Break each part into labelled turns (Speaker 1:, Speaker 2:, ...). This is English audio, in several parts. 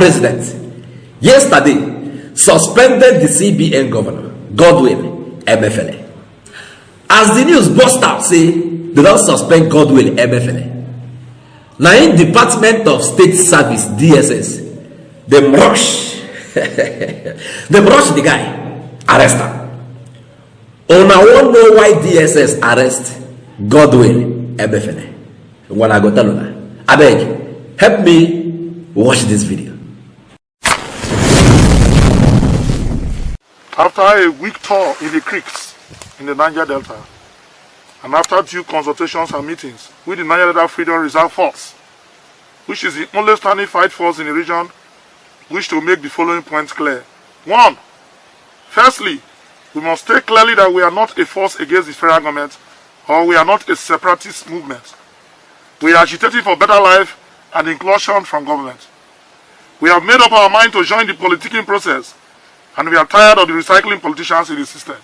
Speaker 1: president yesterday suspended the CBN governor, Godwin Emefiele. As the news burst out, say they don't suspend Godwin Emefiele. Now in Department of State Service, DSS, they rush the guy, arrest him. Oh, now won't know why DSS arrest Godwin Emefiele. When I go tell you, I beg, help me watch this video.
Speaker 2: After a week tour in the creeks in the Niger Delta, and after due consultations and meetings with the Niger Delta Freedom Reserve Force, which is the only standing fight force in the region, wish to make the following points clear. 1. Firstly, we must state clearly that we are not a force against the federal government, or we are not a separatist movement. We are agitating for better life and inclusion from government. We have made up our mind to join the politicking process, and we are tired of the recycling politicians in the system.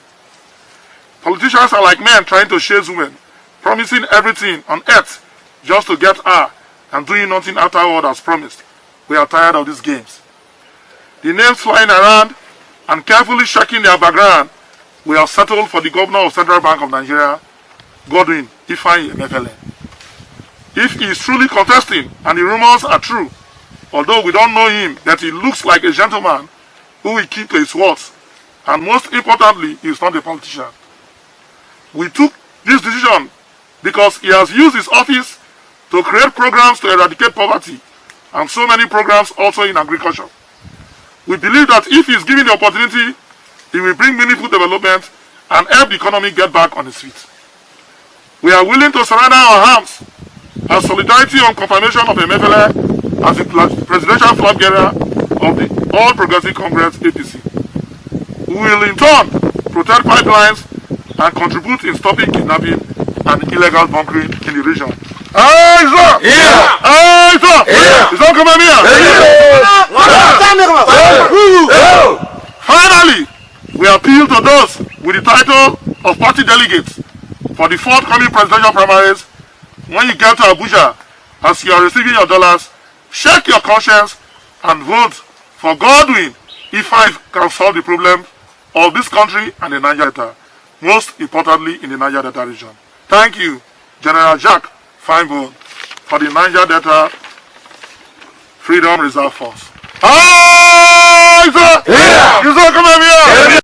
Speaker 2: Politicians are like men trying to chase women, promising everything on earth just to get her, and doing nothing afterward as promised. We are tired of these games. The names flying around and carefully checking their background, we have settled for the governor of Central Bank of Nigeria, Godwin Emefiele. If he is truly contesting and the rumors are true, although we don't know him, that he looks like a gentleman who will keep to his words, and most importantly, he is not a politician. We took this decision because he has used his office to create programs to eradicate poverty, and so many programs also in agriculture. We believe that if he is given the opportunity, he will bring meaningful development and help the economy get back on its feet. We are willing to surrender our arms as solidarity on confirmation of Emefiele as the presidential flag bearer of the All Progressive Congress APC. We will in turn protect pipelines and contribute in stopping kidnapping and illegal bunkering in the region. Aye, sir! Yeah! Aye, sir! Yeah! Is that coming here? Yeah! Finally, we appeal to those with the title of party delegates for the forthcoming presidential primaries. When you get to Abuja, as you are receiving your dollars, check your conscience and vote for Godwin if I can solve the problem of this country and the Niger Delta, most importantly in the Niger Delta region. Thank you, General Jack Feinberg, for the Niger Delta Freedom Reserve Force. Aye, sir! Yeah! You sir, come
Speaker 1: here!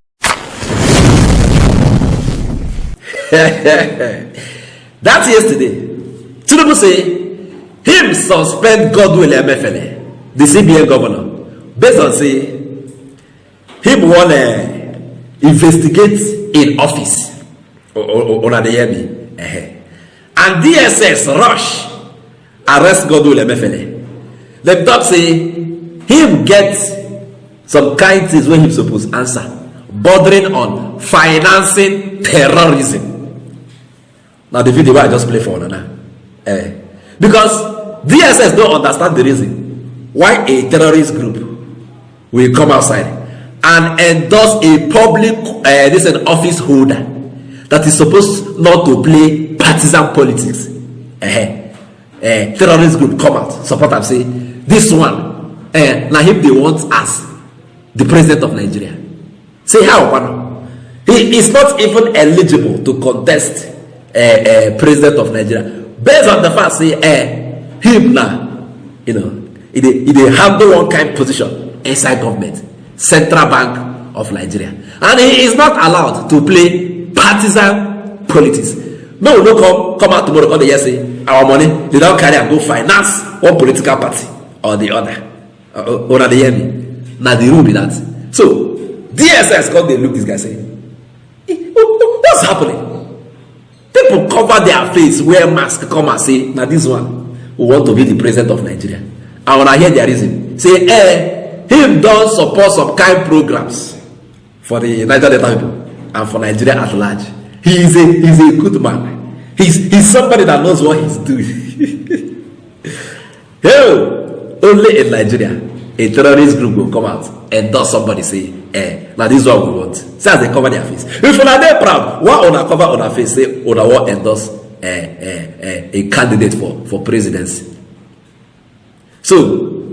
Speaker 1: That's yesterday. Tinubu say him suspend Godwin Emefiele, the CBN governor, based on say him want to investigate in office. Una dey hear me? And DSS rush arrest Godwin Emefiele. Dem talk say him get some kind things wey him suppose answer, bordering on financing terrorism. Now the video I just play for now. Because DSS don't understand the reason why a terrorist group will come outside and endorse a public this an office holder that is supposed not to play partisan politics. Terrorist group come out, support and say this one now him they want as the president of Nigeria. Say how? He is not even eligible to contest president of Nigeria based on the fact say him now he handle one kind position inside government, Central Bank of Nigeria, and he is not allowed to play partisan politics. No come out tomorrow come say our money they don't carry and go finance one political party or the other. Or they hear me? Now the rule be that. So DSS come they look this guy say, what's happening? People cover their face, wear mask, come and say, now this one who want to be the president of Nigeria. And when I hear their reason, say, him don't support some kind programs for the Niger Delta people and for Nigeria at large. He's a good man. He's somebody that knows what he's doing. Only in Nigeria, a terrorist group will come out and does somebody say, now this is what we want. See as they cover their face. If you are there proud, why on cover on a face say on what endorse a candidate for presidency? So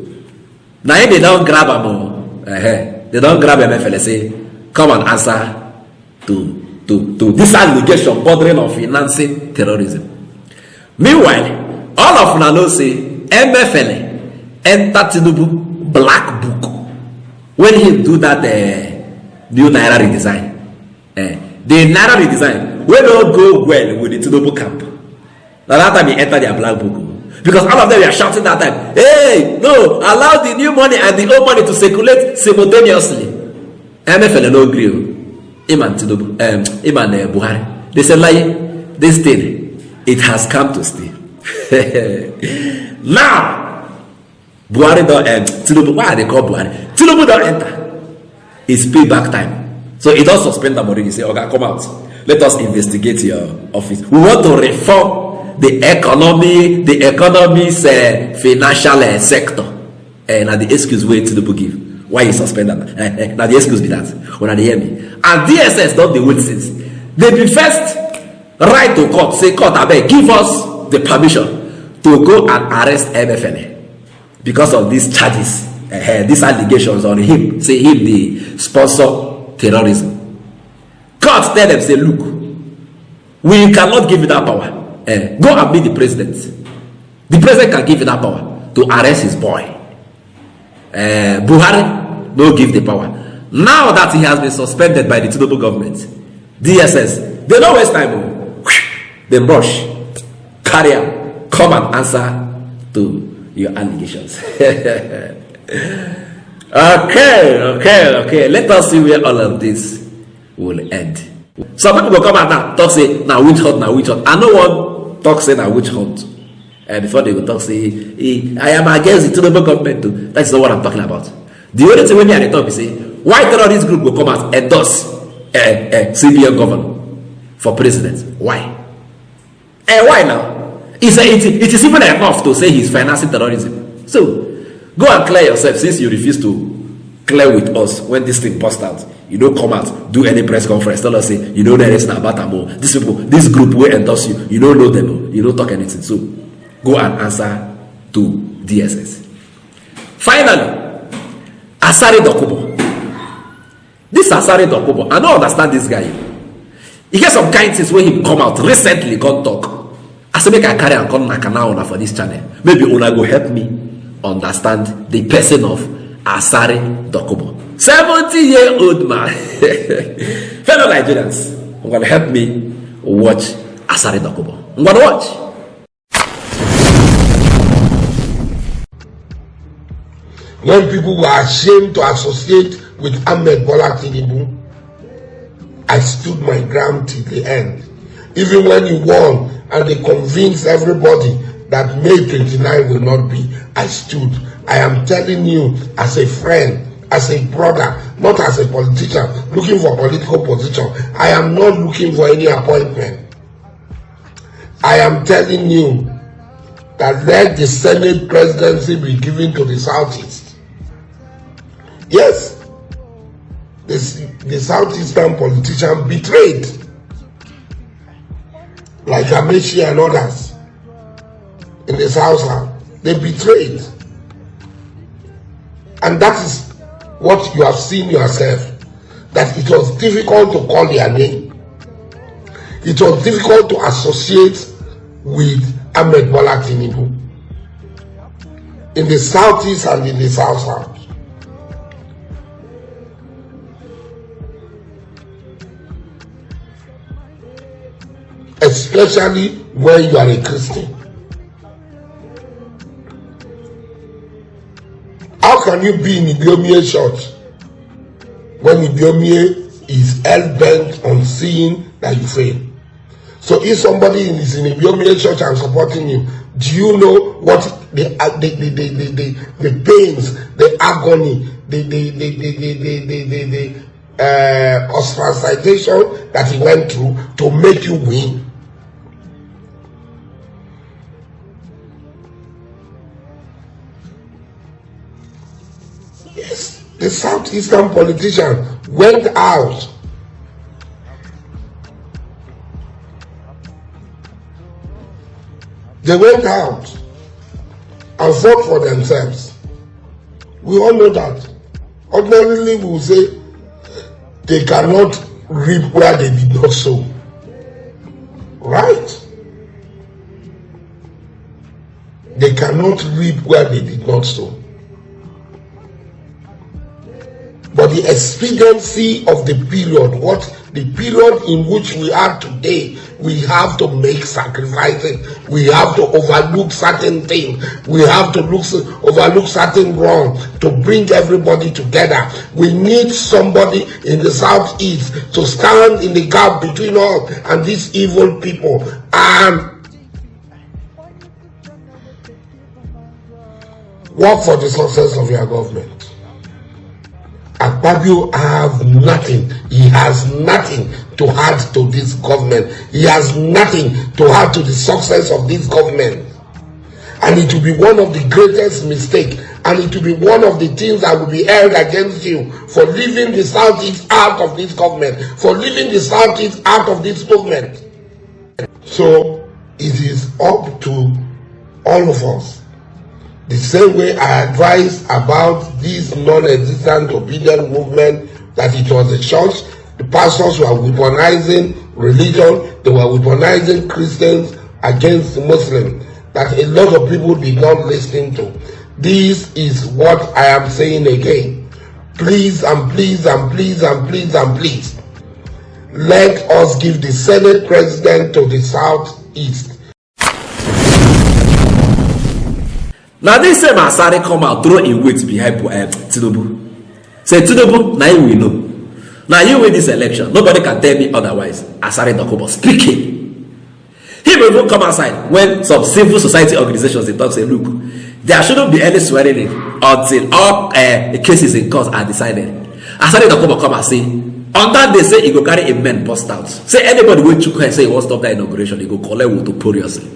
Speaker 1: Now if they don't grab him, they don't grab Emefiele, say, come and answer to this allegation bordering on financing terrorism. Meanwhile, all of una know say Emefiele enter Tinubu black book when he do that new Naira redesign. The Naira redesign wey don't go well with the Tinubu camp. Now that time he enter their black book. Because all of them were shouting that time, hey, no, allow the new money and the old money to circulate simultaneously. Emefiele no agree. Him and Tinubu, him and Buhari. They said, like, this thing, it has come to stay. Now, Buhari don't enter. Tinubu, why are they called Buhari? Tinubu don't enter. It's payback time. So he does suspend them already. Say, okay, come out. Let us investigate your office. We want to reform the economy's financial sector. Now the excuse way Tinubu give. Why you suspend them? Now the excuse be that. When they hear me. And DSS don't they wait since. They be first right to court. Say court, abeg, give us the permission to go and arrest Emefiele because of these charges, these allegations on him. Say him the sponsor terrorism. Court tell them, say, look, we cannot give you that power. Go and meet the president. The president can give you that power to arrest his boy. Buhari no give the power. Now that he has been suspended by the Tinubu government, DSS, they don't waste time. They rush, carry out, come and answer to your allegations. Okay. Let us see where all of this will end. Some people will come out now talk say now witch hunt. I know one talk say now witch hunt. Before they will talk say I am against the Tinubu government too. That's not what I'm talking about. The only thing when me at the top is say why terrorist group will come out endorse CBN Governor for president. Why? Why now? It is even enough to say he's financing terrorism. So go and clear yourself since you refuse to clear with us when this thing burst out. You don't come out, do any press conference, tell us say you don't know anything about them. These people, this group will endorse you. You don't know them. You don't talk anything. So go and answer to DSS. Finally, Asari Dokubo. This Asari Dokubo, I don't understand this guy. He get some kind things when he come out recently, come talk. I say make I carry and come now for this channel. Maybe Una go help me understand the person of Asari Dokubo. 70-year-old man. Fellow Nigerians, I'm going to help me watch Asari Dokubo. I'm going to watch.
Speaker 3: When people were ashamed to associate with Ahmed Bola Tinubu, I stood my ground till the end. Even when he won and they convinced everybody that May 29 will not be, I stood. I am telling you as a friend, as a brother, not as a politician looking for political position. I am not looking for any appointment. I am telling you that let the Senate presidency be given to the Southeast. Yes, the Southeastern politician betrayed, like Amechi and others in the South. They betrayed. And that is what you have seen yourself, that it was difficult to call their name. It was difficult to associate with Ahmed Bola Tinubu in the Southeast and in the South. Especially when you are a Christian. How can you be in Ibiomie church when Ibiomie is hell-bent on seeing that you fail? So if somebody is in Ibiomie church and supporting you, do you know what the pains, the agony, the ostracization that he went through to make you win? Yes, the Southeastern politician went out. They went out and fought for themselves. We all know that. Ordinarily, we will say they cannot reap where they did not sow. Right? They cannot reap where they did not sow. But the expediency of the period, the period in which we are today, we have to make sacrifices. We have to overlook certain things. We have to overlook certain wrongs to bring everybody together. We need somebody in the southeast to stand in the gap between us and these evil people and work for the success of your government. Akpabio have nothing. He has nothing to add to this government. He has nothing to add to the success of this government. And it will be one of the greatest mistakes. And it will be one of the things that will be held against you for leaving the Southeast out of this government. For leaving the Southeast out of this movement. So it is up to all of us. The same way I advised about this non-existent obedient movement, that it was a church, the pastors were weaponizing religion, they were weaponizing Christians against Muslims, that a lot of people did not listen to. This is what I am saying again. Please and please and please and please and please, let us give the Senate president to the Southeast.
Speaker 1: Now this same Asari come out, throw a weight behind Tinubu. Say Tinubu, now you will know. Now you win this election. Nobody can tell me otherwise. Asari Dokubo speaking. He will even come outside when some civil society organizations they talk say, look, there shouldn't be any swearing in until all cases in court are decided. Asari Dokubo come and say, on that they say he go carry a man bust out. Say anybody will chook and say he won't stop that inauguration, he go collect Wotoporously.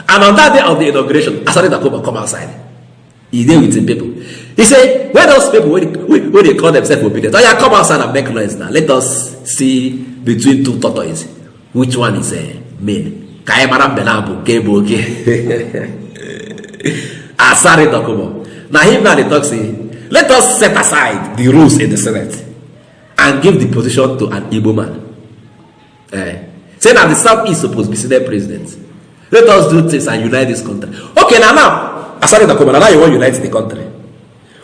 Speaker 1: And on that day of the inauguration, Asari Dokubo come outside. He there with the people. He said, where those people when they call themselves obedient? Oh yeah, come outside and make noise now. Let us see between two tortoises which one is male. Asari Dokubo. Now him now they talk say, let us set aside the rules in the Senate and give the position to an Igbo man. Say that the South is supposed to be Senate president. Let us do things and unite this country. Okay, now, Asari Dokubo, now you want to unite the country.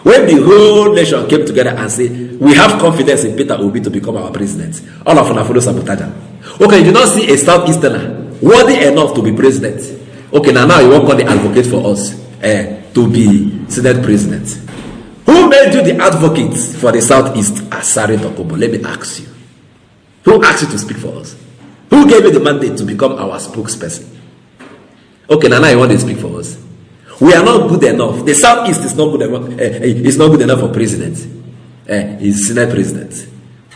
Speaker 1: When the whole nation came together and said, we have confidence in Peter Obi to become our president, all of us follow sabotage. Okay, you do not see a Southeasterner worthy enough to be president. Okay, now you want to call the advocate for us to be Senate president. Who made you the advocate for the Southeast, Asari Dokubo? Let me ask you. Who asked you to speak for us? Who gave you the mandate to become our spokesperson? Okay, now you want to speak for us. We are not good enough. The Southeast is not good enough. It's not good enough for president. He's Senate president.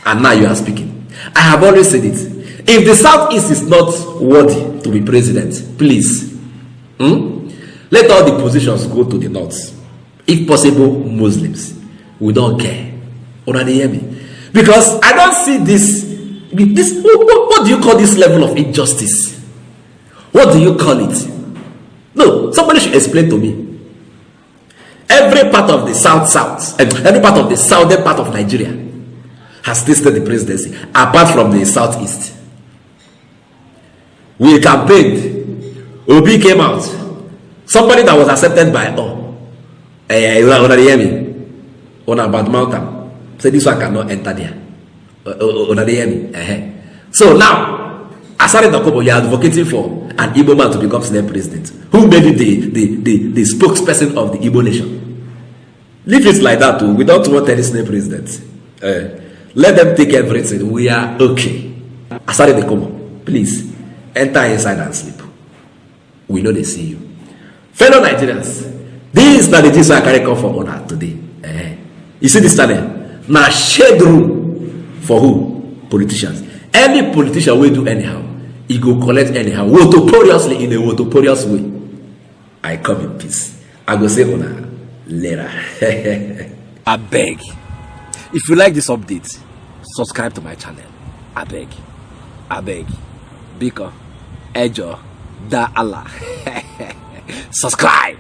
Speaker 1: And now you are speaking. I have always said it. If the Southeast is not worthy to be president, please, let all the positions go to the North. If possible, Muslims. We don't care. Una dey hear me? Because I don't see this. What do you call this level of injustice? What do you call it? No, somebody should explain to me. Every part of the South, every part of the southern part of Nigeria has tasted the presidency, apart from the Southeast. We campaigned. Obi came out. Somebody that was accepted by all. Una hear me? On a bad mountain. Say this one cannot enter there. Una hear me? So now, Asari Dokubo, you are advocating for an Igbo man to become Senate president. Who made it the spokesperson of the Igbo nation? Leave it like that too. We don't want any Senate president. Let them take everything. We are okay. Asari Dokubo, please enter inside and sleep. We know they see you. Fellow Nigerians, this is not the things I carry come for honor today. You see this channel? Now shade room for who? Politicians. Any politician will do anyhow. He go collect anyhow. Wotoporously in a Wotoporous way. I come in peace. I go say honor later. I beg. If you like this update, subscribe to my channel. I beg. Biko. Ejo. Da Allah. Subscribe.